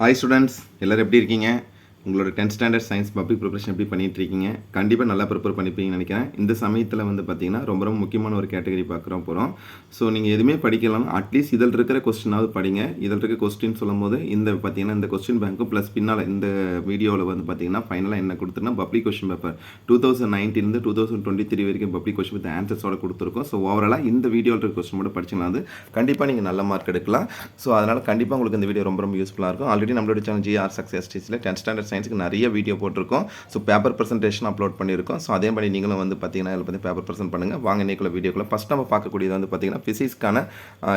Hi students, எல்லோரும் எப்படி இருக்கீங்க? உங்களோட 10th standard science public preparation எப்படி பண்ணிட்டு இருக்கீங்க? கண்டிப்பாக நல்லா ப்ரிப்பேர் பண்ணிப்பீங்கன்னு நினைக்கிறேன். இந்த சமயத்தில் பார்த்தீங்கன்னா ரொம்ப முக்கியமான ஒரு கேட்டகரி பார்க்குறோம் போகிறோம். ஸோ நீங்கள் எதுவுமே படிக்கலாம், அட்லீஸ்ட் இதில் இருக்கிற கொஸ்டினாவது படிங்க. இதில் இருக்க கொஸ்டின் சொல்லும் போது பார்த்தீங்கன்னா இந்த கொஸ்டின் பேங்க்கும் ப்ளஸ் பின்னால் இந்த வீடியோவில் பார்த்தீங்கன்னா ஃபைனலாக என்ன கொடுத்துருன்னா பப்ளிக் கொஸ்டின் பேப்பர் 2019 2023 வரைக்கும் பப்ளிக் கொஸ்டின் வித் ஆன்சர்ஸோட கொடுத்துருக்கோம். ஸோ ஓவராலாக இந்த வீடியோவில் இருக்க கொஸ்டின் மட்டும் படிச்சிங்கன்னா கண்டிப்பாக நீங்கள் நல்ல மார்க் எடுக்கலாம். ஸோ அதனால் கண்டிப்பாக உங்களுக்கு இந்த வீடியோ ரொம்ப யூஸ்ஃபுல்லாக இருக்கும். ஆல்ரெடி நம்மளோட சேனல் GR Success Teachல 10th ஸ்டாண்டர்ட் சயின்ஸுக்கு நிறைய வீடியோ போட்டிருக்கோம். ஸோ பேப்பர் ப்ரெசன்டேஷன் அப்லோட் பண்ணியிருக்கோம். ஸோ அதே மாதிரி நீங்களும் பார்த்தீங்கன்னா இதில் பேப்பர் ப்ரெசென்ட் பண்ணுங்கள். வாங்க இன்னைக்குள்ள வீடியோக்குள்ள ஃபஸ்ட் நம்ம பார்க்கக்கூடியது பார்த்தீங்கன்னா ஃபிசிக்ஸ்க்கான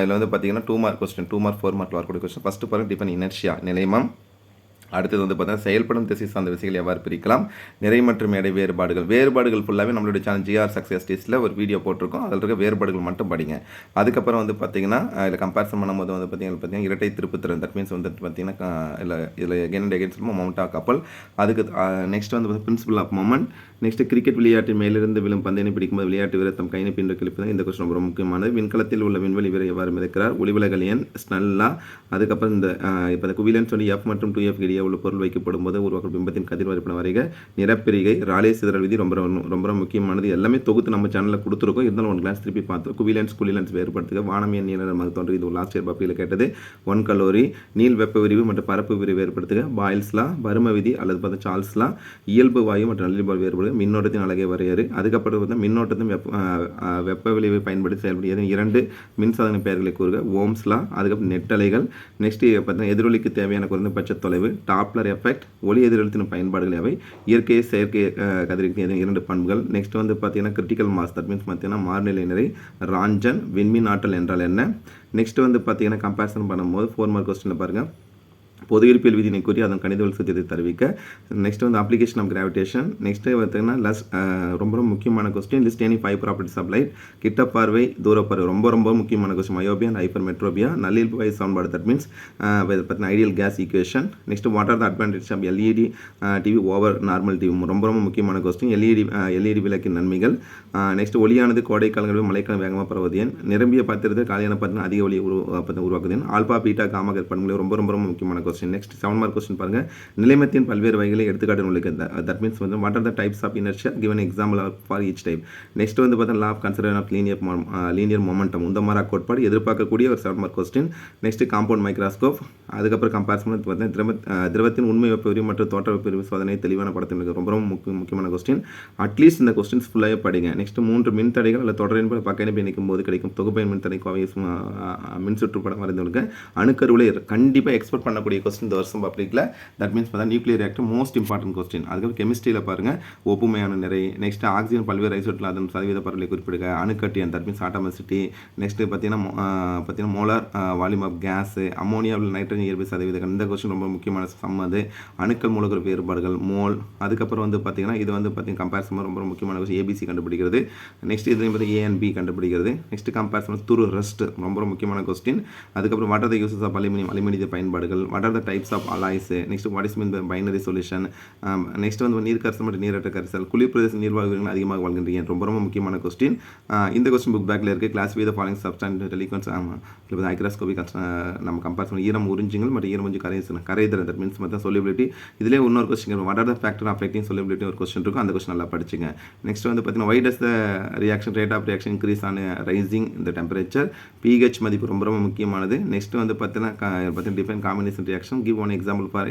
இதில் பார்த்தீங்கன்னா 2 மார்க் கொஸ்டின் 2 மார்க் 4 மார்க் வரக்கூடிய கொஸ்டின். ஃபஸ்ட்டு பாருங்கள் டிஃபன் இனர்ஷியா நிலைமம். அடுத்தது பார்த்தீங்கன்னா செயல்படும் திசை சார்ந்த விசைகள் எவ்வாறு பிரிக்கலாம், நிறை மற்றும் எடை வேறுபாடுகள் ஃபுல்லாகவே நம்மளுடைய சேனல் GR Success Teachல ஒரு வீடியோ போட்டிருக்கோம். அதில் இருக்க வேறுபாடுகள் மட்டும் படிங்க. அதுக்கப்புறம் பார்த்தீங்கன்னா இதில் கம்பேரிசன் பண்ணும்போது பார்த்தீங்கன்னா இரட்டை திருப்புத்திறன், தட் மீன்ஸ் பார்த்தீங்கன்னா இதில் எகெயின் அண்ட் எகெயின் சொல்லுவோம் மவுண்ட் ஆஃப் கப்பல். அதுக்கு next principle of moment. Next cricket விளையாட்டில் மேலிருந்து விழும் பந்தினை பிடிக்கும்போது விளையாட்டு வீரர் தம் கையினை பின்பற்றி கிழிப்பது. இந்த கொஸ்டின் ரொம்ப முக்கியமானது. விண்கலத்தில் உள்ள விண்வெளி வீரர் எவ்வாறு மிதக்கிறார், ஒளிவிலகல் எண் ஸ்னெல்லா. அதுக்கப்புறம் இப்போ குவிலன்ஸ் F மற்றும் 2F இடையே உள்ள பொருள் வைக்கப்படும் போது உருவாக்கும் பிம்பத்தின் கதிர் வரைபடம் வரைக. நிறப்பிரிகை, ராலே சிதறல் விதி ரொம்ப முக்கியமானது. எல்லாமே தொகுத்து நம்ம சேனலில் கொடுத்துருக்கோம். இருந்தாலும் ஒன் கிளாஸ் திருப்பி பார்த்து குவிலன்ஸ் வேறுபடுத்துக. வானமிய நீளமாக தோன்று, இது லாஸ்ட் இயர் பப்பியில் கேட்டது. 1 கலோரி. நீள் வெப்ப விரிவு மற்றும் பரப்பு விரிவு வேறுபடுத்துக. பாயில்ஸ்லா, பரும விதி அல்லது சார்ல்ஸ்லா. இயல்பு வாயு மற்றும் நல்லியல்பு வேறுபடுது. மின்னோட்டத்தின் அழகை வரையறு. அதுக்கப்புறம் மின்னோட்டத்தின் வெப்ப விளைவை பயன்படுத்தி செயல்படுது. 2 மின்சாதன பெயர்களை கூறுக. ஓம்ஸ்லா. அதுக்கப்புறம் நெட்டலைகள். நெக்ஸ்ட் பார்த்தீங்கன்னா எதிரொலிக்கு தேவையான குறைந்தபட்ச தொலைவு. Doppler effect. ஒளி எதிரொலித்தின் பயன்பாடுகள் எவை, இயற்கை செயற்கை கதிருக்கு 2 பண்புகள். நெக்ஸ்ட் பார்த்தீங்கன்னா கிரிட்டிக்கல் மாஸ், தட் மீன்ஸ் பார்த்தீங்கன்னா மாறுநிலை நிறை. ராஞ்சன், விண்மீன் ஆற்றல் என்றால் என்ன. நெக்ஸ்ட் பார்த்தீங்கன்னா கம்பேரிசன் பண்ணும்போது 4 மார்க் கொஸ்டினில் பாருங்கள் பொது இருப்பியல் விதினை கூறி அதன் கணிதவியல் சத்தியத்தை தெரிவிக்க. Next application of gravitation. Next பார்த்தீங்கன்னா ரொம்ப முக்கியமான question list any 5 properties of light. கிட்ட பார்வை, தூர பார்வை ரொம்ப முக்கியமான கொஸ்டின். Myopia and hypermetropia. நல்லியல்பு வாயு சமன்பாடு, தட் மீன்ஸ் பார்த்தீங்கன்னா ideal gas equation. Next what are the advantage of LED TV over normal TV. ரொம்ப முக்கியமான கொஸ்டின். LED விளக்கின் நன்மைகள். நெக்ஸ்ட் ஒளியானது கோடை காலங்களில் மழைக்காலம் வேகமாக பரவுவது ஏன். நிரம்பிய பாத்திரத்தில் காலியான பாத்திரம் அதிக ஒளி உருவாக்குது ஏன். ஆல்பா பீட்டா காமா பண்புகள் ரொம்ப முக்கியமான கொஸ்டின். நெக்ஸ்ட் 7 மார்க் கொஸ்டின் பாருங்க. நிலைமத்தின் பல்வேறு வகைகளை எடுத்துக்காட்டு உங்களுக்கு. That means what are the types of inertia, given example for each type. Next பார்த்தீங்கன்னா law of conservation of linear momentum, உந்தமாரா கோட்பாடு எதிர்பார்க்கக்கூடிய ஒரு 7 mark question. Next compound microscope. அதுக்கப்புறம் கம்பேரிசன் பார்த்தீங்கன்னா திரவத்தின் உண்மை வெப்ப விரிவு மற்றும் தோற்ற வெப்ப விரிவு சோதனை தெளிவான படத்தில் ரொம்ப முக்கியமான கொஸ்டின். அட்லீஸ்ட் இந்த கொஸ்டின்ஸ் ஃபுல்லாகவே படிங்க. நெக்ஸ்ட் 3 மின்தடைகள் அல்லது தொடரின் பக்க இணைப்பு இணைக்கும் போது கிடைக்கும் தொகுப்பயன் மின்தடை கோவை மின் சுற்றுப்படம் வரைந்தவங்களுக்கு அணுக்கருவிலை கண்டிப்பாக எக்ஸ்பெக்ட் பண்ணக்கூடிய கொஸ்டின் இந்த வருஷம் பப்ளிக்கில். தட் மீன்ஸ் பார்த்தா nuclear reactor most important question. அதுக்கப்புறம் கெமிஸ்ட்ரியில் பாருங்கள் ஒப்புமையான நிறை. நெக்ஸ்ட் ஆக்சிஜன் பல்வேறு ஐசோட்டில் அதன் சதவீத பரவலை குறிப்பிடுங்க. அணுக்கட்டியன், தட் மீன்ஸ் ஆட்டோமெசிட்டி. நெக்ஸ்ட் பார்த்தீங்கன்னா மோலார் வால்யூம் ஆஃப் கேஸ். அமோனியாவில் நைட்ரஜன் இயற்பிய சதவீதம். இந்த கொஸ்டின் ரொம்ப முக்கியமான சம் அது. அணுக்கள் மூலக்கூறு வேறுபாடுகள் மோல். அதுக்கப்புறம் பார்த்தீங்கன்னா இது பார்த்தீங்கன்னா கம்பேரிசன் ரொம்ப முக்கியமான கொஸ்டின். ABC கண்டுபிடிக்கிறது. நெக்ஸ்ட் இதுலையும் பார்த்தீங்கன்னா A and B கண்டுபிடிக்கிறது. நெக்ஸ்ட் கம்பேரிசன் துரு ரெஸ்ட் ரொம்ப முக்கியமான கொஸ்டின். அதுக்கப்புறம் what are the uses of அலுமினிய பயன்பாடுகள். What are the types of alloys. Next what is mean binary solution. Next நீர் கரிசல் மற்றும் நீரற்ற கரிசல். குளிர் பிரதேச நீர்வாழ்வுகள் அதிகமாக வாழ்கின்றன ரொம்ப முக்கியமான கொஸ்டின். இந்த கொஸ்டின் புக் பேக்கில் இருக்குது. Classify the following substance deliquescence hygroscopic நம்ம கம்பேர் பண்ணி ஈரம் உறிஞ்சுங்கள் மற்றும் ஈரம் உறிஞ்சு கரைதல், தட் மீன்ஸ் பார்த்தா சொல்யூபிலிட்டி. இதிலே இன்னொரு question what are the factor affecting solubility ஒரு கொஸ்டின் இருக்கும். அந்த கொஸ்டின் நல்லா படிச்சுங்க. நெக்ஸ்ட் பார்த்தீங்கன்னா why does the reaction rate of reaction increase on rising இந்த டெம்பரேச்சர். pH மதிப்பு ரொம்ப முக்கியமானது. நெக்ஸ்ட் பார்த்தீங்கன்னா define combination reaction. Give one example for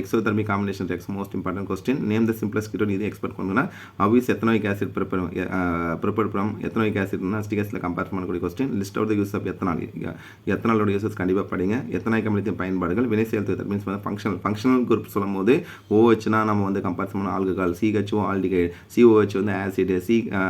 exothermic combination reaction, most important question. Name the simplest ketone. இது expect பண்ணுன்னா how is ethanoic acid prepared from ethanoic acid னா acetic acid compare பண்ணக்கூடிய question. List of the use of ethanol. எத்தனாலோட uses கண்டிப்பாக படிங்க. எத்தனாய்க் அமிலத்தின் பயன்பாடுகள். வினை செயல்திறன், தட் மீன்ஸ் ஃபங்க்ஷனல் குரூப் சொல்லும் போது OHனா நம்ம கம்பேர் பண்ண alcohol, CHO aldehyde, COH acid,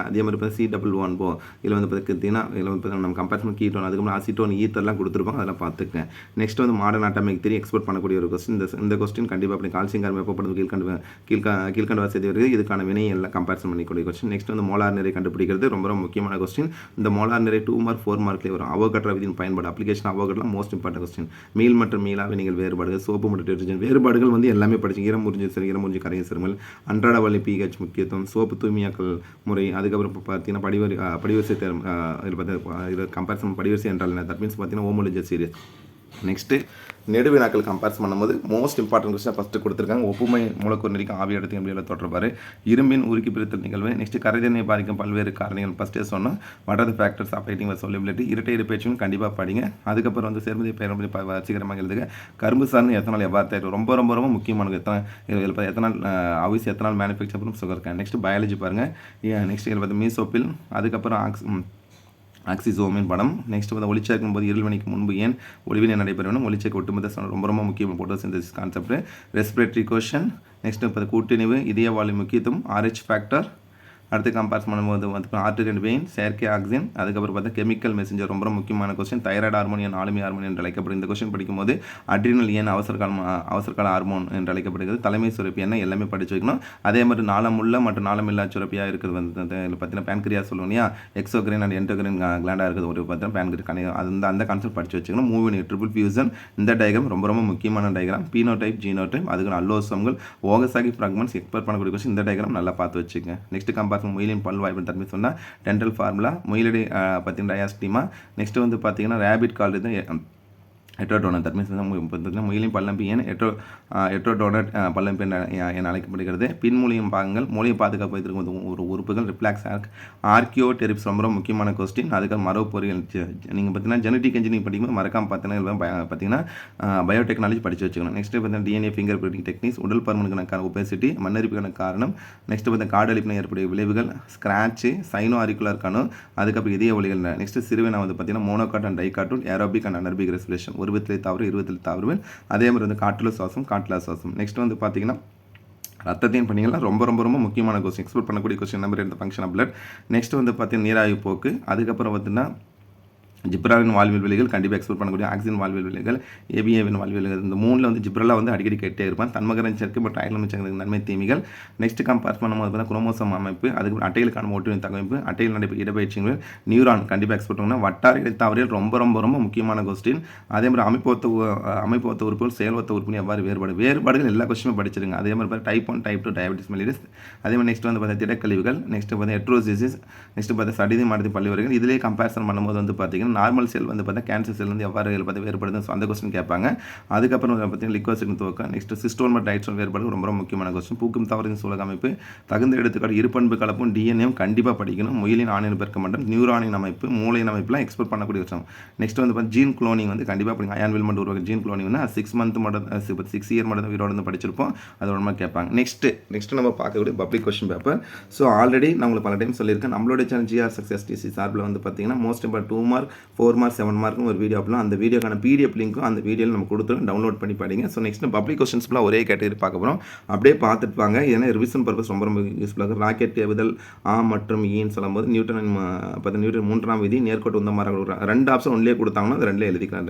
அதே மாதிரி C11 போ. இதில் பார்த்தீங்கன்னா இதில் நம்ம கம்பேர் பண்ண கீட்டோன், அதுக்கப்புறம் அசிட்டோன், ஈத்தர்லாம் கொடுத்துருப்பாங்க. அதெல்லாம் பார்த்துக்கங்க. Next modern atomic theory expect பண்ணக்கூடிய ஒரு கொஸ்டின். இந்த கொஸ்டின் கண்டிப்பாக அப்படி கால்சியம் கார்பன் வெப்பப்படுது கீழ்கண்ட வசதி வருது. இதுக்கான வினை எல்லாம் கம்பேரிசன் பண்ணிக்கூடிய கொஸ்டின். நெக்ஸ்ட் மோலார் நிறை கண்டுபிடிக்கிறது ரொம்ப முக்கியமான கொஸ்டின். இந்த மோலார் நிறை 2 மார்க் 4 மார்க்லேயே வரும். அவோகட்ரா விதியின் பயன்பாடு, அப்ளிகேஷன் அவோகட்லாம் மோஸ்ட் இம்பார்ட்டன்ட் கொஸ்டின். மீள் மற்றும் மீளா வினைகள் வேறுபாடுகள், சோப்பு மற்றும் டிடர்ஜென்ட் வேறுபாடுகள் எல்லாமே படிச்சு. ஈரம் முறிஞ்சு கரையும் சிறுமல், அன்றாட வழி pH முக்கியத்துவம், சோப்பு தூய்மையாக்கல் முறை. அதுக்கப்புறம் பார்த்தீங்கன்னா படிவரிசை இதில் கம்பேரிசன் படிவரிசை என்றால் என்ன, தட் மீன்ஸ் பார்த்தீங்கன்னா ஹோமோலஜி சீரியஸ். நெக்ஸ்ட்டு நெடுவினாக்கள் கம்பேர்ஸ் பண்ணும்போது மோஸ்ட் இம்பார்ட்டன்ட் கொஸ்டின் ஃபஸ்ட்டு கொடுத்துருக்காங்க. ஒப்புமை மூலக்கூறு நெறிக்கும் ஆவி எடுத்து எப்படி தொடர்பார், இரும்பின் உருக்கி பிரித்தல் நிகழ்வு, நெக்ஸ்ட்டு கரைதிறனை பாதிக்கும் பல்வேறு காரணிகள் ஃபஸ்ட்டே சொன்னோம். What are the factors affecting solubility, இரட்டை இடைப்பெயர்ச்சியும் கண்டிப்பாக படிங்க. அதுக்கப்புறம் வந்து சேர்மதி பெயர்மதி வசீகரமாக எழுதுக. கரும்பு சார்ந்து எத்தனால் எவ்வாறு தயார், ரொம்ப ரொம்ப ரொம்ப முக்கியமானது. எத்தனால் அவிஸ் எத்தனால் மேனுஃபேக்சர் பண்ணும் சுகர் கேன். நெக்ஸ்ட் பயாலஜி பாருங்கள். நெக்ஸ்ட் இதில் பார்த்து மீசோப்பில், அதுக்கப்புறம் ஆக்சிசோமின் படம். நெக்ஸ்ட் வந்து ஒளிச்சேர்க்கும் போது இருள்வணிக்கு முன்பு ஏன் ஒளிவினை நடைபெறணும், ஒளிச்சேர்க்க ஒட்டுமொத்த ரொம்ப ரொம்ப முக்கியம் photosynthesis concept. Respiratory question. Next இப்போ கூட்டிணிவு, இதய வாழ்வு முக்கியத்துவம், RH ஃபேக்டர். அடுத்து கம்பேர்ஸ் பண்ணும்போது வந்து ஆர்டரி அண்ட் வெயின், செயற்கை ஆக்சிஜன். அதுக்கப்புறம் பார்த்தா கெமிக்கல் மெசஞ்சர், ரொம்ப முக்கியமான கொஸ்டின். தைராய்டு ஹார்மோன் ஏன் ஆளுமை ஹார்மோன் என்று அழைக்கப்படும். இந்த கொஸ்டின் படிக்கும்போது அட்ரினல் ஏன் அவசரகால ஹார்மோன் என்று அழைக்கப்படுகிறது. தலைமை சுரப்பி என்ன, எல்லாமே படிச்சு வைக்கணும். அதே மாதிரி நாளமுள்ள மற்றும் நாளமில்லா சுரப்பியாக இருக்குது வந்து பார்த்தீங்கன்னா பேன்கிரியா சொல்லுவோம் இல்லையா, எக்ஸோக்ரைன் அண்ட் என்டோக்ரைன் கிளாண்டாக இருக்குது ஒரு பார்த்தீங்கன்னா பேன்கிரி அந்த கான்செப்ட் படிச்சு வச்சுக்கணும். மூவின் ட்ரிபிள் ஃபியூசன், இந்த டயக்ராம் ரொம்ப ரொம்ப முக்கியமான டயக்ராம். பீனோடைப், ஜீனோடைப், அதுக்கு அல்லோசம்கள், ஓகசாகி ஃப்ராக்மெண்ட்ஸ் எக்ஸ்பெக்ட் பண்ணக்கூடிய கொஸ்டின். இந்த டயக்ராம் நல்லா பார்த்து வச்சுக்கோங்க. நெக்ஸ்ட் கம்பேர் முயலின் பல்வாய்ப்பு தன்மை சொன்னால் டென்டல் ஃபார்முலா, முயலடி பார்த்தீங்கன்னா டயாஸ்டிமா. நெக்ஸ்ட் வந்து பார்த்தீங்கன்னா ரேபிட் கால் இது எட்ரோடோனட், தட் மீன்ஸ் முயலின் பல்லம்பி ஏன் எட்ரோடோனட் பல்லம்பி என அழைக்கப்படுகிறது. பின்மூலியம் பாகங்கள், மூலியை பாதுகாப்பு வைத்திருக்கும் ஒரு உறுப்புகள். ரிப்ளாக்ஸ் ஆர்கியோடெரிப்ஸ், ரொம்ப முக்கியமான கொஸ்டின். அதுக்காக மரபு பொறியியல் நீங்கள் பார்த்தீங்கன்னா ஜெனடிக் இன்ஜினியரிங் படிக்கும்போது மறக்காம பார்த்தீங்கன்னா பயோடெக்னாலஜி படித்து வச்சுக்கணும். நெக்ஸ்ட் பார்த்தீங்கன்னா DNA ஃபிங்கர் பிரிண்டிங் டெக்னிக்ஸ், உடல் பருமனுக்கான ஒபேசிட்டி, மண்ணரிப்புக்கான காரணம். நெக்ஸ்ட் பார்த்தீங்கன்னா காடழிப்பில் ஏற்படைய விளைவுகள், ஸ்கிராட்சு, சைனோ ஆரிக்குலர் கணு, அதுக்கப்புறம் இதய ஒலிகள். நெக்ஸ்ட் சிறுவினா வந்து பார்த்தீங்கன்னா மோனோகாட் அண்ட் டைகாட்டூல், ஏரோபிக் அண்ட் அனர்பிக் ரெஸ்பிரேஷன், ஒருவத்திலே தவறு 20 தவறுவேன். அதே மாதிரி வந்து காட்டுல சுவாசம், காட்டுலா சுவாசம். நெக்ஸ்ட் வந்து பார்த்தீங்கன்னா ரத்தத்தின் பணிகள்லாம் ரொம்ப ரொம்ப ரொம்ப முக்கியமான கொஸ்டின், எக்ஸ்போர்ட் பண்ணக்கூடிய கொஸ்டின். நம்பர் இந்த ஃபங்க்ஷன் ஆஃப் பிளட். நெக்ஸ்ட் வந்து பார்த்தீங்கன்னா நீராவி போக்கு. அதுக்கப்புறம் பார்த்தீங்கன்னா ஜிப்ராலின் வாழ்வியல் விலைகள் கண்டிப்பாக எக்ஸ்போர்ட் பண்ணக்கூடிய ஆக்சிஜன் வாழ்வியல் விலைகள், ஏபிஏவின் வாழ்வியல் விலைகள். இந்த மூணில் வந்து ஜிப்ரலா வந்து அடிக்கடி கேட்டே இருப்பான். தன்மகரன் சேர்க்கை மற்றும் அயலமிச்சங்களுக்கு நன்மை தீமைகள். நெக்ஸ்ட் கம்பேர் பண்ணும்போது பார்த்தீங்கன்னா குரோமோசோம் அமைப்பு, அதுக்கு அட்டைகளுக்கான ஓட்டுவின் தகவமைப்பு, அட்டையில் நடைபெறும் இடப்பயிற்சிகள், நியூரான் கண்டிப்பாக எக்ஸ்போர்ட் பண்ணணும். வட்டார இடைத்தவறியல் ரொம்ப ரொம்ப ரொம்ப முக்கியமான கொஸ்டின். அதே மாதிரி அமைப்பு உறுப்புகள், செயல்வத்த உறுப்பு எவ்வாறு வேறுபாடுகள் எல்லா கொஸ்டினும் படிச்சிருங்க. அதே மாதிரி டைப் 1 டைப் 2 டயபெட்டிஸ் மெலிடஸ். அதே மாதிரி நெக்ஸ்ட் வந்து பார்த்தீங்கன்னா திடக்கழிவுகள். நெக்ஸ்ட் பார்த்தீங்கன்னா எட்ரோசிஸ். நெக்ஸ்ட் பார்த்தா சடிதி மாடுதி பள்ளிவரைகள். இதிலே கம்பேரிசன் பண்ணும்போது வந்து பார்த்தீங்கன்னா நார்மல் செல் வந்து பார்த்தா கேன்சர் செல் வந்து எவ்வாறு பார்த்து வேறுபடுது, ஸோ அந்த கொஸ்டின் கேட்பாங்க. அதுக்கப்புறம் பார்த்தீங்கன்னா லிக்வாசின் துவக்கம். நெக்ஸ்ட் சிஸ்டோன் மற்றும் டைட்ஸோன் வேறுபாடு ரொம்ப ரொம்ப முக்கியமான கொஸ்டின். பூக்கும் தவறின் சூழல் அமைப்பு, தகுந்த எடுத்துக்காட்டு, இருப்பண்பு கலப்பும், டிஎன்ஏவும் கண்டிப்பாக படிக்கணும். முயலின் ஆணின் பெருக்க மட்டம், நியூரானின் அமைப்பு, மூளையின் அமைப்புலாம் எக்ஸ்போர்ட் பண்ணக்கூடிய விஷயம். நெக்ஸ்ட் வந்து பார்த்தா ஜீன் குளோனிங் வந்து கண்டிப்பாக படிங்க. அயான் வில்மெண்ட் உருவாக்க ஜீன் குளோனிங் வந்து 6 மந்த் மட்டும் 6 இயர் மட்டும் வீரோட வந்து படிச்சிருப்போம். அது ரொம்ப கேட்பாங்க. நெக்ஸ்ட் நம்ம பார்க்கக்கூடிய public question paper. So already நான் உங்களுக்கு பல டைம் சொல்லியிருக்கேன், நம்மளோட சேனல் GR Success TC சார்பில் வந்து பார்த்தீங்கன்னா மோஸ்ட் இம்பார்ட் 2 மார்க் 4 மார்க் 7 மார்க்கும் ஒரு வீடியோ அப்பலாம், அந்த வீடியோக்கான PDF லிங்க்கும் அந்த வீடியோவில் நம்ம கொடுத்துருவோம், டவுன்லோட் பண்ணி படிங்க. ஸோ நெக்ஸ்ட் பப்ளிக் கொஸ்டின்ஸ்லாம் ஒரே கேட்டகரி பார்க்க போகிறோம், அப்படியே பார்த்துட்டு வாங்க. ஏன்னா ரிவிஷன் பர்பஸ் ரொம்ப ரொம்ப யூஸ்ஃபுல்லாக இருக்கும். ராக்கெட் ஏவுதல் மற்றும் ஈன்னு சொல்லும்போது நியூட்டன் 3ஆம் விதி, நேர்கோட்டு உந்த மாதிரி 2 ஆப்ஷன் ஒன்லேயே கொடுத்தாங்கன்னா அது 2லே எழுதிக்கலாம்.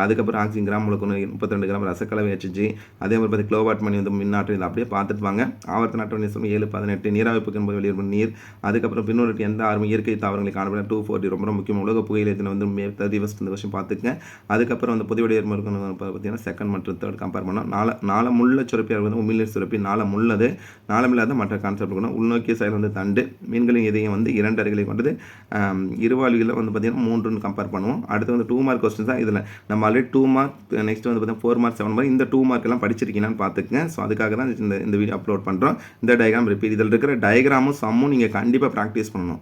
அதுக்கப்புறம் ஆக்சிஜன் கிராம் முழுக்க 32 கிராம் ரசக்கலவை HG, அதே மாதிரி பார்த்து கிலோவாட் மணி வந்து மின்னாற்றல், இதை அப்படியே பார்த்துட்டு வாங்க. ஆவர்த்தன அட்டவணை 7-18 நீராவிப்புக்கு என்பது வெளியேறும் நீர். அதுக்கப்புறம் பின்னொரு எந்த ஆர்வம் இயற்கை தாவரங்களை காணப்படும் 240 ரொம்ப முக்கியம். உலக புகையிலத்தில் வந்து 30 இந்த வருஷம் பார்த்துக்கங்க. அதுக்கப்புறம் அந்த பொதுவெளி பார்த்தீங்கன்னா செகண்ட் மற்றும் தேர்ட் கம்பேர் பண்ணோம். நாளமுள்ள சுரப்பியாக வந்து உமிழ்நீர் சுரப்பி, நாளமுள்ளது, நாளமில்லாத மற்ற கான்செப்ட் இருக்கணும். உள்நோக்கிய செயல் வந்து தண்டு, மீன்களின் இதயம் வந்து 2 அறைகளை கொண்டது. இருவாளிகளில் வந்து பார்த்தீங்கன்னா 3 கம்பேர் பண்ணுவோம். அடுத்து வந்து 2 மார்க் கொஸ்டின் தான். இதில் நம்ம ஆல்ரெடி 2 மார்க், நெக்ஸ்ட் வந்து பார்த்தீங்கன்னா 4 மார்க் 7 மார்க், இந்த 2 மார்க் எல்லாம் படிச்சிருக்கீங்கன்னு பார்த்துக்கங்க. ஸோ அதுக்காக தான் இந்த வீடியோ அப்லோட் பண்ணுறோம். இந்த டயக்ராம் ரிப்பீட், இதில் இருக்கிற டயக்ராமும் சம்மும் நீங்கள் கண்டிப்பாக ப்ராக்டிஸ் பண்ணணும்.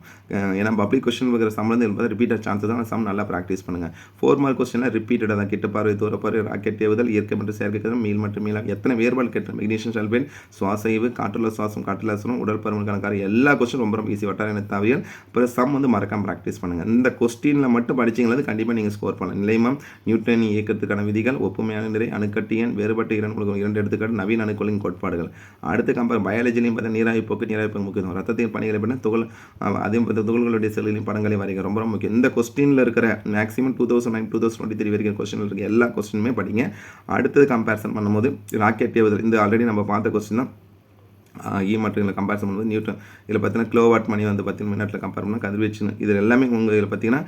ஏன்னா பப்ளிக் கொஸ்டின் இருக்கிற சம்லேருந்து பார்த்து ரிப்பீட்டர் சான்சஸ் தான், சம் நல்லா ப்ராக்டிஸ் பண்ணுங்கள். 4 மார்க் கொஸ்டினில் ரிப்பீட்டடாக தான், கிட்ட பார்வை, தூர பார்வை, ராக்கெட் ஏவுதல், இயற்கை மற்றும் செயற்கை கதிர், மீள் மற்றும் மீளா, எத்தனை வேறுபாடு கேட்ட மெக்னீஷியம் சல்பேட், சுவாசைவு, காற்றுள்ள சுவாசம், காற்றுல சுரம், உடல் பருமனுக்கான காரியம், எல்லா கொஸ்டின் ரொம்ப ரொம்ப ஈஸி. வட்டார இனத்தாவியல், அப்புறம் சம் வந்து மறக்காம ப்ராக்டிஸ் பண்ணுங்கள். இந்த கொஸ்டினில் மட்டும் படிச்சிங்களது கண்டிப்பாக நீங்கள் ஸ்கோர் பண்ணலாம். நிலைமம், நியூட்டன் இயக்கத்துக்கான விதிகள், ஒப்புமையான நிறை, அணுக்கட்டியன், வேறுபட்ட 2 எடுத்துக்காட்டு, நவீன அணுக்களின் கோட்பாடுகள். அடுத்து கம்பேர் பயாலஜிலையும் பார்த்தா நீராவி போக்கு, நீராவி போக்கு முக்கியம். ரத்தத்தின் பணிகளை பண்ண அதே துகள்களுடைய செல்களின் படங்களை வரைங்க ரொம்ப ரொம்ப முக்கியம். இந்த கொஸ்டினில் இருக்கிற மேக்ஸிமம் 2009 2023 வரைக்கும் கொஸ்டினில் இருக்க எல்லா கொஸ்டினுமே படிங்க. அடுத்தது கம்பேரிசன் பண்ணும்போது ராக்கெட் ஏவுதல், இந்த ஆல்ரெடி நம்ம பார்த்த கொஸ்டின் தான். மற்றும் இதில் கம்பேரிசன் பண்ணும்போது நியூட்டன் இதில் பார்த்தீங்கன்னா கிலோவாட் மணி வந்து பார்த்தீங்கன்னா மினிட்ல கம்பேர் பண்ணால் கதிர்வீச்சுன்னு இது எல்லாமே உங்கள் இதில் பார்த்தீங்கன்னா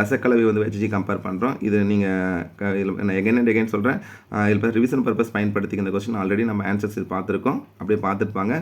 ரசக்கலவை வந்து வச்சு கம்பேர் பண்ணுறோம். இது நீங்கள் இதில் நான் எகைன் அண்ட் எகைன் சொல்கிறேன். இதில் பார்த்து ரிவிஷன் பர்பஸ் பயன்படுத்திக்க இந்த கொஸ்டின் ஆல்ரெடி நம்ம ஆன்சர்ஸ் இது பார்த்துருக்கோம். அப்படியே பார்த்துருப்பாங்க.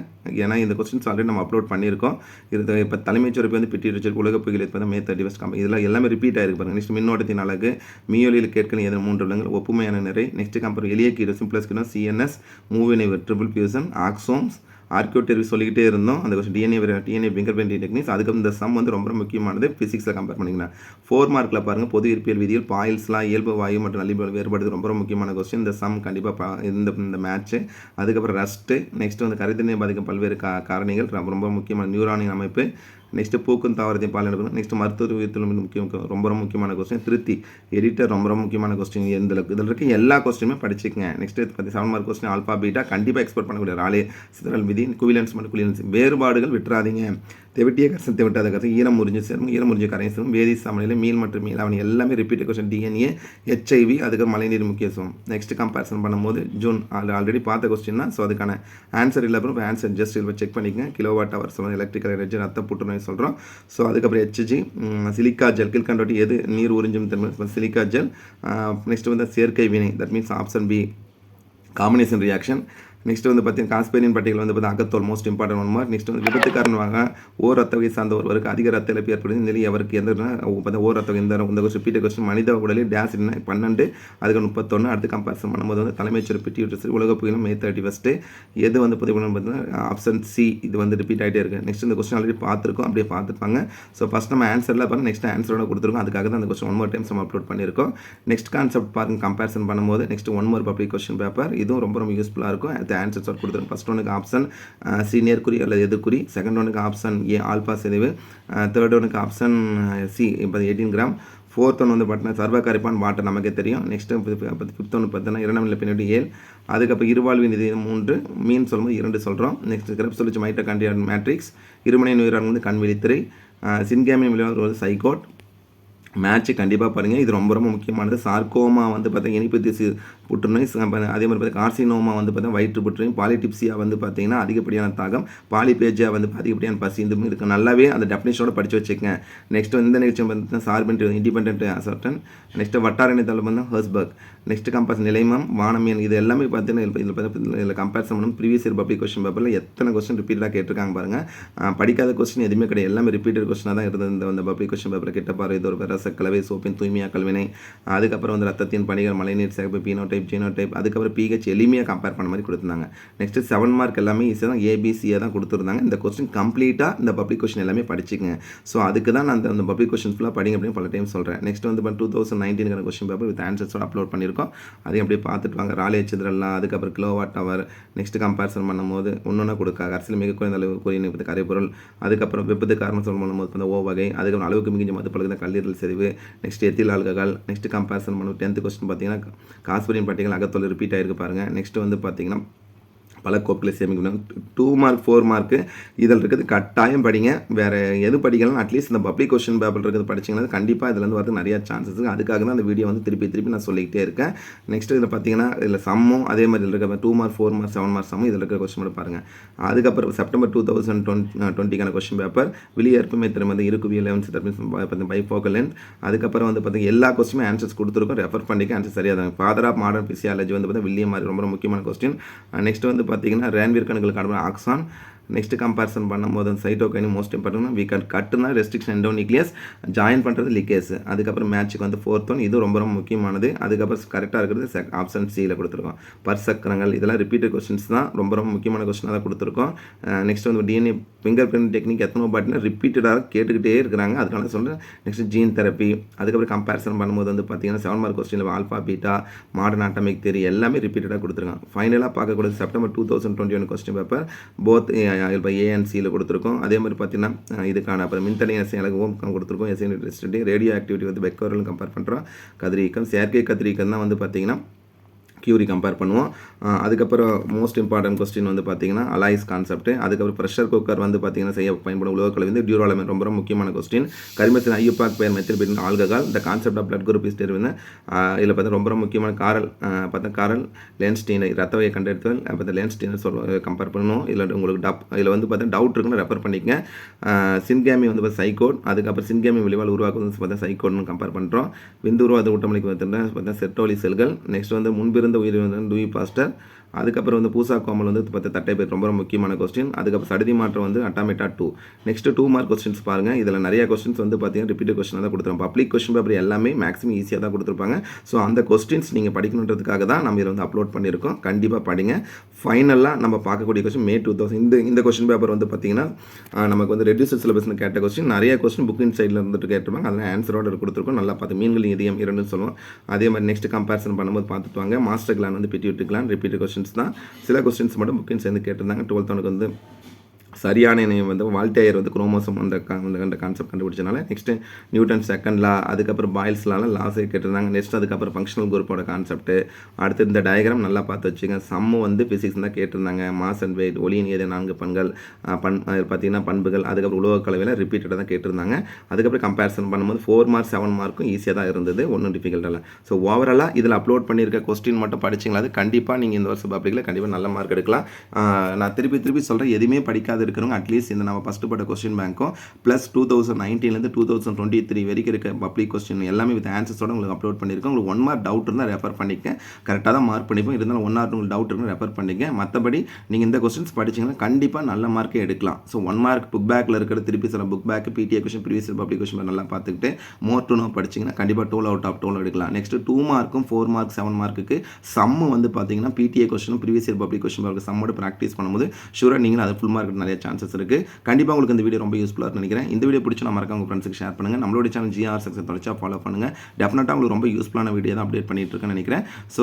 ஏன்னா இந்த கொஸ்டின்ஸ் ஆல்ரெடி நம்ம அப்லோட் பண்ணியிருக்கோம். இது இப்போ தலைமைச் சுரப்பி வந்து பிட்டி உலக புயல் இப்போ மே 31 இதெல்லாம் எல்லாமே ரிப்பீட் ஆகிருக்கு பாருங்கள். நெக்ஸ்ட் மின்னோட்டத்தின் அழகு, மீயொலியில் கேட்கணும் எதிர 3 விலங்குகள், ஒப்புமையான நிறை, நெக்ஸ்ட் கம்பேர் எளிய கீடு சிம்பிளஸ் கீடு, சிஎன்எஸ், மூவினை ட்ரிபிள் ஃபியூசன், ஆக்சோம்ஸ், ஆர்கியோடெரி சொல்லிக்கிட்டே இருந்தோம். அந்த question DNA finger print techniques. அதுக்கப்புறம் இந்த சம் வந்து ரொம்ப முக்கியமானது ஃபிசிக்ஸில் கம்பேர் பண்ணிக்கலாம். 4 மார்க்கில் பாருங்கள், பொது இருப்பியல் விதியில் பாயில்ஸ்லாம் இயல்பு வாயு மற்றும் நல்லியல் வேறுபாடு ரொம்ப முக்கியமான கொஸ்டின். இந்த சம் கண்டிப்பாக இந்த மேட்ச்சு. அதுக்கப்புறம் ரஸ்ட்டு, நெக்ஸ்ட் வந்து கருத்தினை பாதிக்கும் பல்வேறு காரணிகள் ரொம்ப முக்கியமான நியூரானின் அமைப்பு, நெக்ஸ்ட் பூக்கும் தாவரத்தையும் பால் எடுக்கணும், நெக்ஸ்ட் மருத்துவத்தில் முக்கியம் ரொம்ப முக்கியமான கொஸ்டின். திருத்தி எடிட்டர் ரொம்ப முக்கியமான கொஸ்டின். இதில் இருக்க எல்லா கொஸ்டினுமே படிச்சுக்கங்க. Next 7 mark question alpha beta கண்டிப்பாக எக்ஸ்பெக்ட் பண்ணக்கூடிய ராலே சிதறல் விதி, குவிலன்ஸ் மற்றும் குவிலன்ஸ் வேறுபாடுகள் விட்டுறாதீங்க. தெவிட்டிய கரசன் தெவிட்டாத கரசன், ஈரம் முறிஞ்சு சேரும், ஈரம் முறிஞ்சு கரையும் சேரும், வேதி சமநிலை, மீள் மற்றும் மீளாவணி எல்லாமே ரிப்பீட் கொஸ்டின். டிஎன்ஏ, ஹெச்ஐவி, அதுக்கு மழைநீர் முக்கியத்துவம். நெக்ஸ்ட் கம்பேரிசன் பண்ணும்போது ஜூன் ஆல்ரெடி பார்த்த கொஸ்டின் தான். ஸோ அதுக்கான ஆன்சர் இல்லை, அப்புறம் ஆன்சர் ஜஸ்ட் இதில் செக் பண்ணிக்கங்க. கிலோவாட் ஹவர் சொல்லுங்கள், எலக்ட்ரிக்கல் எனர்ஜி, ரத்த புற்றுநோய் சொல்கிறோம். ஸோ அதுக்கப்புறம் ஹெச்ஜி, சிலிக்கா ஜெல் கீழ்கண்டோட்டி எது நீர் உறிஞ்சும் தன்மை சிலிக்கா ஜெல். நெக்ஸ்ட் வந்து சேர்க்கை வினை, that means option B combination reaction. Next வந்து பார்த்தீங்கன்னா காஸ்பேரியன் பட்டியல் வந்து பார்த்தீங்கன்னா அகத்தோல் மோஸ்ட் இம்பார்ட்டன்ட் 1 மார்க். நெக்ஸ்ட் வந்து விபத்து காரணமாக ரத்த வகை சார்ந்த ஒருவருக்கு அதிக ரத்த இழப்பு ஏற்படுது நிலை அவருக்கு எந்த ரத்த வகை இந்த ரிப்பீட் கொஸ்டின் மனித உடலில் டேஸ் 12 அதுக்கு 31. அடுத்து கம்பேரிசன் பண்ணும்போது வந்து தலைமைச் பிட்டி உலக புயலும் மே 31 எது வந்து பதிவு பார்த்தீங்கன்னா ஆப்ஷன் சி இது வந்து ரிப்பீட் ஆகிட்டே இருக்குது. நெக்ஸ்ட் இந்த கொஸ்டின் ஆல்ரெடி பார்த்துருக்கோம், அப்படியே பார்த்துருப்பாங்க. ஸோ ஃபஸ்ட் நம்ம ஆன்சரில் பாருங்கள், நெக்ஸ்ட் ஆன்சரோட கொடுத்துருக்கோம். அதுக்காக தான் அந்த கொஸ்டின் 1 மோர் டைம்ஸ் நம்ம அப்லோட் பண்ணியிருக்கோம். நெக்ஸ்ட் கான்செப்ட் பாருங்கள், கம்பேரிசன் பண்ணும்போது நெக்ஸ்ட் 1 மோர் பப்ளிக் கொஸ்டின் பேப்பர் இதுவும் ரொம்ப யூஸ்ஃபுல்லாக இருக்கும். ஆன்சர்ஸ் கொடுத்துருக்கோம். ஃபர்ஸ்ட் ஒனுக்கு ஆப்ஷன் சி நேர்குறி அல்லது எதிர்குறி, செகண்ட் ஒனுக்கு ஆப்ஷன் ஏ ஆல்பா சிதைவு, தேர்ட் ஒனுக்கு ஆப்ஷன் சி இப்போ 18 கிராம், ஃபோர்த் ஒன்று வந்து பார்த்தீங்கன்னா சர்வ கரைப்பான் வாட்டர் நமக்கே தெரியும். நெக்ஸ்ட்டு 5th ஒன்று பார்த்தீங்கன்னா 2ஆம் நிலை பின்னாடி 7, அதுக்கப்புறம் இருவாழ்வின் இது 3, மீன் சொல்லும்போது 2 சொல்கிறோம். நெக்ஸ்ட் கிரப் சொல்லிச்சு மைட்டோகாண்ட்ரியா மேட்ரிக்ஸ், இருமனை நுயிரான் வந்து கண்விழித்திரை, சின்கேமியம் விளையாடுவது சைகோட். மேட்ச்சு கண்டிப்பாக பாருங்கள், இது ரொம்ப முக்கியமானது. சார்கோமா வந்து பார்த்தீங்கன்னா இனிப்பு திசு புற்றுநோய், அதே மாதிரி பார்த்தீங்கன்னா கார்சினோமா வந்து பார்த்தீங்கன்னா வயிற்று புற்றுநோய், பாலிடிப்சியா வந்து பார்த்தீங்கன்னா அதிகப்படியான தாகம், பாலிபேஜியா வந்து அதிகப்படியான பசி, இந்த மாதிரி இருக்குது. நல்லாவே அந்த டெஃபினேஷனோட படித்து வச்சுக்கங்க. நெக்ஸ்ட் வந்து இந்த நிகழ்ச்சி பார்த்தீங்கன்னா சார்பென்ட் இண்டிபெண்ட் அசர்டன், நெக்ஸ்ட் வட்டார இணையதளம் வந்து ஹர்ஸ்பர்க், நெக்ஸ்ட் கம்பேரிசன் நிலைமம், வானமியன், இது எல்லாமே பார்த்தீங்கன்னா இதில் கம்பேரிசன் பண்ணணும். ப்ரீவியஸ் இயர் பப்ளிக் கொஸ்டின் பேப்பரில் எத்தனை கொஸ்டின் ரிப்பீட்டாக கேட்டிருக்காங்க பாருங்கள். படிக்காத கொஸ்டின் எதுவுமே கிடையாது, எல்லாமே ரிப்பீட்டட் கொஸ்டினாக தான் இருந்தது. இந்த பப்ளிக் கொஸ்டின் பேப்பர் கிட்ட பாரு, இது ஒரு ரசக்கலவை, சோப்பின் தூய்மையாக்கல் வினை, அதுக்கப்புறம் வந்து ரத்தத்தின் பணிகள், மழைநீர் சேகரிப்பு, பீனோடைப், ஜீனோடைப், அதுக்கப்புறம் பிஹெச் எளிமையாக கம்பேர் பண்ண மாதிரி கொடுத்துருந்தாங்க. நெக்ஸ்ட் 7 மார்க் எல்லாமே ஈஸியாக தான் ஏபிசியாக தான் கொடுத்துருந்தாங்க. இந்த கொஸ்டின் கம்ப்ளீட்டாக இந்த பப்ளிக் கொஸ்டின் எல்லாமே படிச்சுங்க. ஸோ அதுக்கு தான் நான் அந்த பப்ளிக் கொஸ்டின் ஃபுல்லாக படிங்க அப்படின்னு பல டைம் சொல்கிறேன். நெக்ஸ்ட் வந்து 2019 கொஸ்டின் பேப்பர் வித் ஆன்சர்ஸோட அப்லோட் பண்ணியிருக்கோம். அதையும் அப்படியே பார்த்துட்டு வாங்க. ராலே சிதறலாம், அதுக்கப்புறம் கிலோவாட் ஹவர், நெக்ஸ்ட் கம்பேரிசன் பண்ணும்போது ஒன்று கொடுக்க அரசியல் மிக குறைந்த அளவு கூறிய கரைப்பொருள், அதுக்கப்புறம் விபத்து காரணம் சொல்லும்போது அந்த ஓ வகை, அதுக்கப்புறம் அளவுக்கு மிகுந்த மது பழகுத கல்லீரல் செறிவு, next ethyl alcohol. Next comparison பண்ணுவோம். 10th கொஸ்டின் பார்த்தீங்கன்னா காஸ்பரின் பட்டியல் அகத்தோல் ரிப்பீட் ஆகிருக்கு பாருங்கள். நெக்ஸ்ட் வந்து பார்த்தீங்கன்னா பல கோப்புகளை சேமிக்கணும். 2 மார்க் 4 மார்க்கு இதில் இருக்குது, கட்டாயம் படிங்க. வேறு எது படிக்கலாம், அட்லீஸ்ட் இந்த பப்ளிக் கொஸ்டின் பேப்பர் இருக்குது படிச்சிங்கன்னா கண்டிப்பாக இதில் வரது நிறையா சான்சஸ் இருக்குது. அதுக்காக தான் அந்த வீடியோ வந்து திருப்பி நான் சொல்லிக்கிட்டே இருக்கேன். நெக்ஸ்ட் இதில் பார்த்தீங்கன்னா இதில் சம்மும் அதே மாதிரி இதில் இருக்க 2 மார்க் 4 மார்க் 7 மார்க் சம்மும் இதில் இருக்கிற கொஸ்டின் மட்டும் பாருங்கள். அதுக்கப்புறம் செப்டம்பர் 2020 கொஸ்டின் பேப்பர் வெளியேற்புமே திறமை வந்து இருக்குவியல் 11 பைஃபோக்கல் லென்த். அதுக்கப்புறம் வந்து பார்த்தீங்கன்னா எல்லா கொஸ்டினுமே ஆன்சர்ஸ் கொடுத்துருக்கோம், ரெஃபர் பண்ணிக்க. ஆன்சர் சரியாக தான். ஃபாதர் ஆஃப் மாடர்ன் பிசியாலஜி வந்து பார்த்தீங்கன்னா வில்லியம் மாதிரி ரொம்ப முக்கியமான கொஸ்டின். நெக்ஸ்ட் வந்து பார்த்தீங்கன்னா ரேன்வீர் கணக்குகளுக்கு ஆக்சான். நெக்ஸ்ட் கம்பேரிசன் பண்ணும்போது சைட்டோகைனி மோஸ்ட் இம்பார்ட்டன்ட், வி கட் கட்டுனா ரெஸ்ட்ரிக்ஷன் எண்டோநியூக்ளியஸ், ஜாயின் பண்ணுறது லிகேஸ். அதுக்கப்புறம் மேட்ச்சுக்கு வந்து 4th ஒன், இது ரொம்ப முக்கியமானது. அதுக்கப்புறம் கரெக்டாக இருக்கிறது ஆப்ஷன் சியில் கொடுத்துருக்கோம். பர்சக்கரங்கள் இதெல்லாம் ரிப்பீட்டட் கொஸ்டின்ஸ் தான், ரொம்ப முக்கியமான கொஸ்டினாக தான் கொடுத்துருக்கோம். நெக்ஸ்ட் வந்து டிஎன்ஏ ஃபிங்கர் பிரிண்ட் டெக்னிக் எத்தனை பாட்டினா ரிப்பீட்டடாக கேட்டுக்கிட்டே இருக்கிறாங்க, அதனால சொல்கிறேன். நெக்ஸ்ட் ஜீன் தெரப்பி, அதுக்கப்புறம் கம்பேரிசன் பண்ணும்போது வந்து பார்த்தீங்கன்னா 7 மார்க் கொஸ்டினில் alpha beta, modern atomic theory எல்லாமே ரிப்பீட்டடாக கொடுத்துருக்காங்க. ஃபைனலாக பார்க்கக்கூடிய செப்டம்பர் 2021 கொஸ்டின் பேப்பர் போத் இப்போ ஏஎன்சியில் கொடுத்துருக்கோம். அதே மாதிரி பார்த்தீங்கன்னா இதுக்கான அப்புறம் மின்தடை அலகு கொடுத்துருக்கோம். எஸ்என்டி ரேடியோ ஆக்டிவிட்டி வந்து பெக்கோரலும் கம்பேர் பண்ணுறோம். கதிரியக்கம் செயற்கை கதிரியக்கம் தான் வந்து பார்த்தீங்கன்னா கியூரி கம்பேர் பண்ணுவோம். அதுக்கப்புறம் மோஸ்ட் இம்பார்ட்டன்ட் கொஸ்டின் வந்து பார்த்தீங்கன்னா அலாய்ஸ் கான்செப்ட். அதுக்கப்புறம் ப்ரெஷர் குக்கர் வந்து பார்த்தீங்கன்னா செய்ய பயன்படும் உலோகக்கலவை வந்து டியூராலமைன் ரொம்ப ரொம்ப முக்கியமான கொஸ்டின். கரிமத்தின் ஐயுப்பாக் பெயர் methyl between alcohol the concept of blood group is தெரிவிந்து இதில் பார்த்தா ரொம்ப ரொம்ப முக்கியமான காரல் லேன்ஸ்டீனை ரத்தவையை கண்டெடுத்தல் பார்த்தா லேன்ஸ்டீனை கம்பேர் பண்ணணும். இதில் உங்களுக்கு இதில் வந்து பார்த்தா டவுட் இருக்குன்னு ரெஃபர் பண்ணிக்கங்க. சின்கேமி வந்து பார்த்தா சைகோட். அதுக்கப்புறம் சின்கேமி விளைவால் உருவாக்குவது பார்த்தா சைகோட்னு கம்பேர் பண்ணுறோம். விந்து உருவாத ஊட்டமளிக்கு பார்த்தா செர்டோலி செல்கள். நெக்ஸ்ட் வந்து முன்பிருந்த உயிரினங்கள் லூயி பாஸ்டர். அதுக்கப்புறம் வந்து பூசா கோமல் வந்து தட்டை பேர் ரொம்ப முக்கியமான கொஸ்டின். அதுக்கப்புறம் சடுதி மாற்றம் வந்து அட்டாமேட்டா 2. நெக்ஸ்ட் 2 மார்க் கொஸ்டின்ஸ் பாருங்கள். இதில் நிறைய கொஸ்டின்ஸ் வந்து பார்த்தீங்கன்னா ரிப்பீட்டட் கொஸ்டின் தான் கொடுத்துருப்பாங்க. பப்ளிக் கொஸ்டின் பேப்பர் எல்லாமே மேக்ஸிமம் ஈஸியாக தான் கொடுத்துருப்பாங்க. ஸோ அந்த கொஸ்டின்ஸ் நீங்கள் படிக்கணுன்றதுக்காக தான் நம்ம இதில் வந்து அப்லோட் பண்ணியிருக்கோம். கண்டிப்பாக படிங்க. ஃபைனலாக நம்ம பார்க்கக்கூடிய கொஸ்டின் May 2000 இந்த கொஸ்டின் பேப்பர் வந்து பார்த்தீங்கன்னா நமக்கு வந்து ரெடியூஸ்ட் சிலபஸ்னு கேட்ட கொஸ்டின் நிறைய கொஸ்டின் புக்கின் சைடில் இருந்துட்டு கேட்டிருப்பாங்க. அதில் ஆன்சரோட கொடுத்துருக்கோம். நல்லா பார்த்து மீன்களின் இதயம் 2 சொல்லுவோம். அதே மாதிரி நெக்ஸ்ட் கம்பேரிசன் பண்ணும்போது பார்த்துட்டு வாங்க. மாஸ்டர் கிளான் வந்து பிட்யூட்டரி கிளான் ரிப்பீட்டட் கொஸ்டின்ஸ் தான். சில கொஸ்டின்ஸ் மட்டும் புக்கின் சேர்ந்து கேட்டிருந்தாங்க. 12th வந்து சரியான இணையம் வந்து வால்டேயர் வந்து குரோமோசோம் அந்த கான்செப்ட் கண்டுபிடிச்சனால நெக்ஸ்ட்டு நியூட்டன் செகண்ட் லா, அதுக்கப்புறம் பாயில்ஸ்லால லாஸே கேட்டிருந்தாங்க. நெக்ஸ்ட் அதுக்கப்புறம் ஃபங்க்ஷனல் குரூப்போட கான்செப்ட். அடுத்து இந்த டயக்ராம் நல்லா பார்த்து வச்சுங்க. சம்மு வந்து ஃபிசிக்ஸ் தான் கேட்டிருந்தாங்க. மாஸ் அண்ட் வெயிட், ஒளியின் ஏதே 4 பண்கள், பார்த்தீங்கன்னா பண்புகள், அதுக்கப்புறம் உலோக கலவையில் ரிப்பீட்டடாக தான் கேட்டிருந்தாங்க. அதுக்கப்புறம் கம்பேரிசன் பண்ணும்போது 4 மார்க் 7 மார்க்கும் ஈஸியாக தான் இருந்தது. ஒன்றும் டிஃபிகல்ட்டாக. ஸோ ஓவராலாக இதில் அப்லோட் பண்ணியிருக்க கொஸ்டின் மட்டும் படிச்சிங்களா அது கண்டிப்பாக நீங்கள் இந்த வருஷம் பப்ளிக்கில் கண்டிப்பாக நல்ல மார்க் எடுக்கலாம். நான் திருப்பி சொல்கிறேன், எதுவுமே படிக்காத இருக்கிறவங்க அட்லீஸ்ட் இந்த நம்ம ஃபஸ்ட்டு பட்ட கொஸ்டின் பேங்க்கும் ப்ளஸ் 2019 2023 வரைக்கும் இருக்க பப்ளிக் கொஸ்டின் எல்லாமே வித் ஆன்சர்ஸோட உங்களுக்கு அப்லோட் பண்ணியிருக்கோம். உங்களுக்கு 1 மார்க் டவுட் இருந்தால் ரெஃபர் பண்ணிக்க. கரெக்டாக தான் மார்க் பண்ணிப்போம். இருந்தாலும் 1 ஆர் 2 உங்களுக்கு டவுட் இருக்குன்னு ரெஃபர் பண்ணிக்க. மற்றபடி நீங்கள் இந்த கொஸ்டின்ஸ் படிச்சிங்கன்னா கண்டிப்பாக நல்ல மார்க்கே எடுக்கலாம். ஸோ 1 மார்க் புக் பேக்கில் இருக்கிற திருப்பி சில book back PTA question previous public question நல்லா பார்த்துக்கிட்டு மோர் டு நோ படிச்சிங்கன்னா கண்டிப்பாக 12 out of 12 எடுக்கலாம். நெக்ஸ்ட் 2 மார்க்கும் 4 மார்க் 7 மார்க்குக்கு சம்மு வந்து பார்த்தீங்கன்னா பிடிஏ கொஸ்டினும் ப்ரீவியஸ் பப்ளிக் கொஸ்டின் பேப்பர் சம்மோட ப்ராக்டிஸ் பண்ணும்போது ஷூராக நீங்கள் அது ஃபுல் மார்க் நிறைய சான்சஸ் இருக்குது. கண்டிப்பாக உங்களுக்கு இந்த வீடியோ ரொம்ப யூஸ்ஃபுல்லாக நினைக்கிறேன். இந்த வீடியோ பிடிச்சி நான் மறக்காம உங்கள் ஃப்ரெண்ட்ஸுக்கு ஷேர் பண்ணுங்கள். நம்மளோட சேனல் ஜிஆர் சக்ஸஸ் தொடர்ச்சியாக ஃபாலோ பண்ணுங்கள். டெஃபினட்டாக உங்களுக்கு ரொம்ப யூஸ்ஃபுல்லான வீடியோ தான் அப்டேட் பண்ணிட்டு இருக்கேன்னு நினைக்கிறேன். ஸோ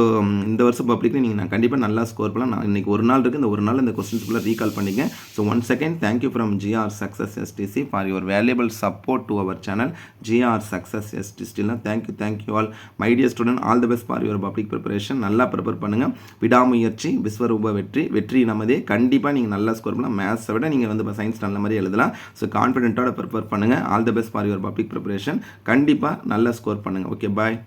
இந்த வருஷம் பப்ளிக்கு நீங்கள் நான் கண்டிப்பாக நல்லா ஸ்கோர் பண்ணலாம். நான் இன்றைக்கி ஒரு நாள் இருக்குது. இந்த ஒரு நாள் இந்த கொஸ்டின்ஸ் ஃபுல்லாக ரீகால் பண்ணிங்க. So once again thank you from GR success STC for your valuable support to our channel GR success எஸ்டிசிலாம் thank you all my dear student. All the best for your public preparation. நல்லா prepare பண்ணுங்கள். விடாமுயற்சி விஸ்வரூப வெற்றி நமதே. கண்டிப்பாக நீங்கள் நல்லா score பண்ணலாம். மேத்ஸை விட நீங்கள் வந்து சயின்ஸ் நல்ல மாதிரி எழுதலாம். ஸோ கான்ஃபிடென்ட்டோட ப்ரிப்பேர் பண்ணுங்கள். All the best for your public preparation. கண்டிப்பாக நல்லா ஸ்கோர் பண்ணுங்கள். ஓகே, பாய்.